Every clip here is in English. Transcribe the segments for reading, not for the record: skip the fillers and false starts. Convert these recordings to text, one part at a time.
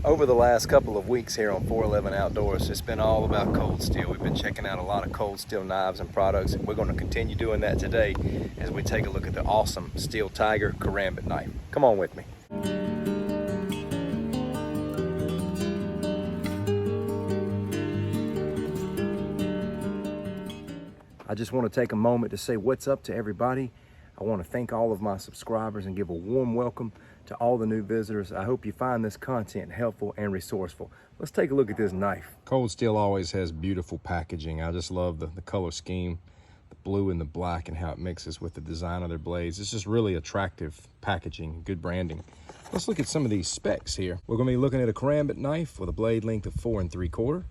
Over the last couple of weeks here on 411 Outdoors, it's been all about cold steel. We've been checking out a lot of cold steel knives and products, and we're going to continue doing that today as we take a look at the awesome Steel Tiger Karambit knife. Come on with me. I just want to take a moment to say what's up to everybody. I want to thank all of my subscribers and give a warm welcome to all the new visitors. I hope you find this content helpful and resourceful. Let's take a look at this knife. Cold Steel always has beautiful packaging. I just love the color scheme, the blue and the black, and how it mixes with the design of their blades. It's just really attractive packaging, good branding. Let's look at some of these specs here. We're going to be looking at a Karambit knife with a blade length of 4 3/4, an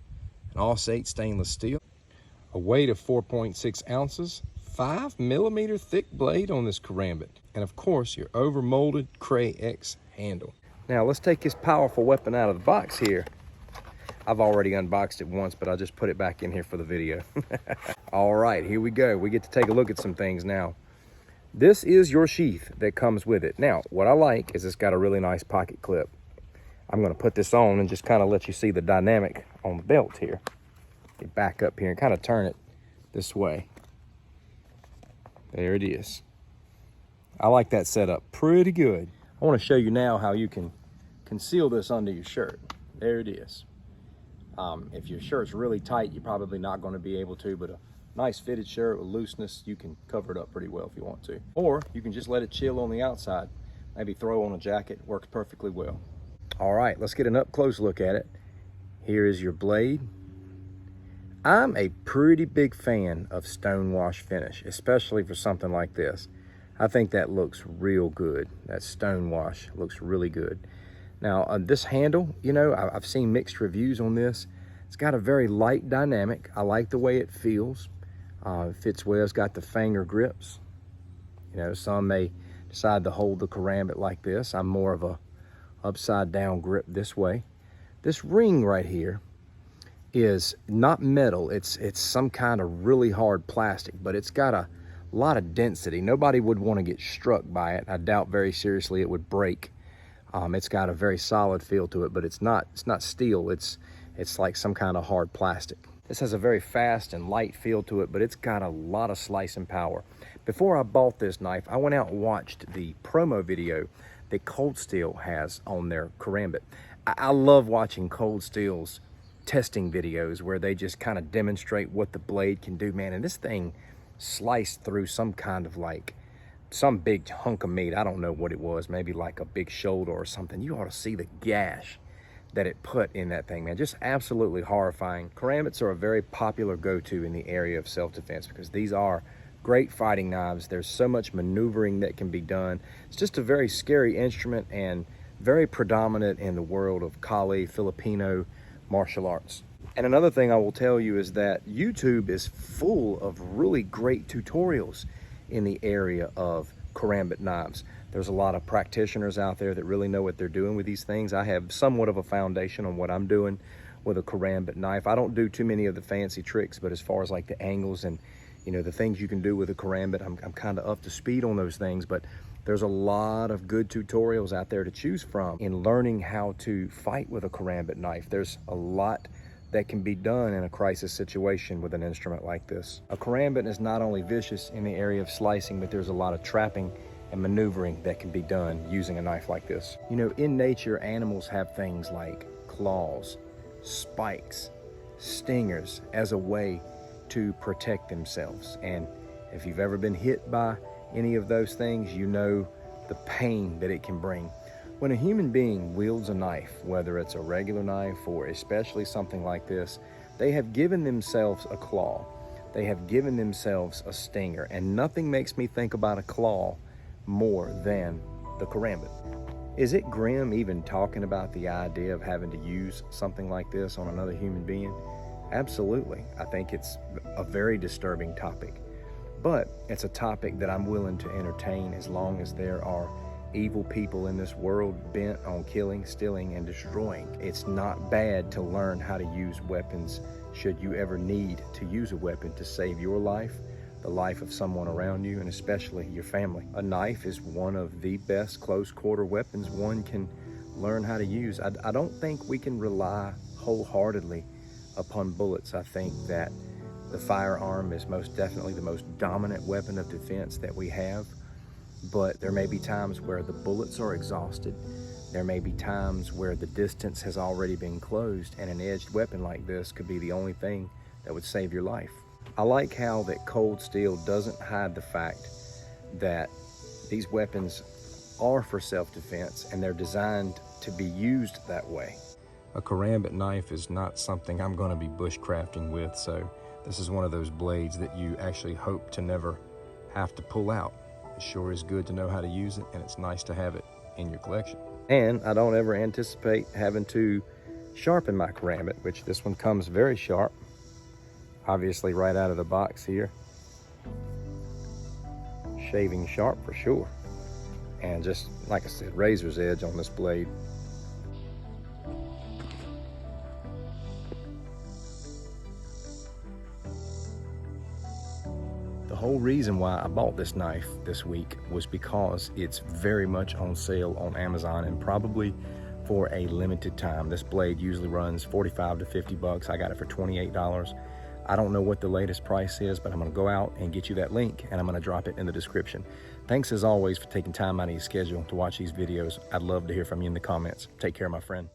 Aussate stainless steel, a weight of 4.6 ounces, 5mm thick blade on this Karambit, and of course your overmolded Cray X handle. Now let's take this powerful weapon out of the box here. I've already unboxed it once, but I just put it back in here for the video. All right, here we go. We get to take a look at some things now. This is your sheath that comes with it. Now, what I like is it's got a really nice pocket clip. I'm gonna put this on and just kind of let you see the dynamic on the belt here. Get back up here and kind of turn it this way. There it is. I like that setup pretty good. I want to show you now how you can conceal this under your shirt. There it is. If your shirt's really tight, you're probably not going to be able to, but a nice fitted shirt with looseness, you can cover it up pretty well if you want to. Or you can just let it chill on the outside. Maybe throw on a jacket, works perfectly well. All right, let's get an up close look at it. Here is your blade. I'm a pretty big fan of stonewash finish, especially for something like this. I think that looks real good. That stonewash looks really good. Now, this handle, you know, I've seen mixed reviews on this. It's got a very light dynamic. I like the way it feels. It fits well. It's got the finger grips. You know, some may decide to hold the Karambit like this. I'm more of a upside down grip this way. This ring right here is not metal. It's some kind of really hard plastic, but it's got a lot of density. Nobody would want to get struck by it. I doubt very seriously it would break. It's got a very solid feel to it, but it's not steel. It's like some kind of hard plastic. This has a very fast and light feel to it, but it's got a lot of slicing power. Before I bought this knife, I went out and watched the promo video that Cold Steel has on their Karambit. I love watching Cold Steel's testing videos where they just kind of demonstrate what the blade can do, man. And this thing sliced through some kind of like some big hunk of meat. I don't know what it was, maybe like a big shoulder or something. You ought to see the gash that it put in that thing, man. Just absolutely horrifying. Karambits are a very popular go-to in the area of self-defense because these are great fighting knives. There's so much maneuvering that can be done. It's just a very scary instrument and very predominant in the world of Kali, Filipino martial arts. And another thing I will tell you is that YouTube is full of really great tutorials in the area of Karambit knives. There's a lot of practitioners out there that really know what they're doing with these things. I have somewhat of a foundation on what I'm doing with a Karambit knife. I don't do too many of the fancy tricks, but as far as like the angles and, you know, the things you can do with a Karambit, I'm kind of up to speed on those things. But there's a lot of good tutorials out there to choose from in learning how to fight with a Karambit knife. There's a lot that can be done in a crisis situation with an instrument like this. A Karambit is not only vicious in the area of slicing, but there's a lot of trapping and maneuvering that can be done using a knife like this. You know, in nature, animals have things like claws, spikes, stingers as a way to protect themselves. And if you've ever been hit by any of those things, you know the pain that it can bring. When a human being wields a knife, whether it's a regular knife or especially something like this, they have given themselves a claw. They have given themselves a stinger, and nothing makes me think about a claw more than the Karambit. Is it grim even talking about the idea of having to use something like this on another human being? Absolutely. I think it's a very disturbing topic. But it's a topic that I'm willing to entertain as long as there are evil people in this world bent on killing, stealing, and destroying. It's not bad to learn how to use weapons should you ever need to use a weapon to save your life, the life of someone around you, and especially your family. A knife is one of the best close quarter weapons one can learn how to use. I don't think we can rely wholeheartedly upon bullets. I think that the firearm is most definitely the most dominant weapon of defense that we have, but there may be times where the bullets are exhausted. There may be times where the distance has already been closed, and an edged weapon like this could be the only thing that would save your life. I like how that cold steel doesn't hide the fact that these weapons are for self-defense and they're designed to be used that way. A karambit knife is not something I'm going to be bushcrafting with, so this is one of those blades that you actually hope to never have to pull out. It sure is good to know how to use it, and it's nice to have it in your collection. And I don't ever anticipate having to sharpen my karambit, which this one comes very sharp, obviously right out of the box here. Shaving sharp for sure. And just like I said, razor's edge on this blade. The whole reason why I bought this knife this week was because it's very much on sale on Amazon, and probably for a limited time. This blade usually runs 45 to 50 bucks. I got it for $28. I don't know what the latest price is, but I'm gonna go out and get you that link, and I'm gonna drop it in the description. Thanks as always for taking time out of your schedule to watch these videos. I'd love to hear from you in the comments. Take care, my friend.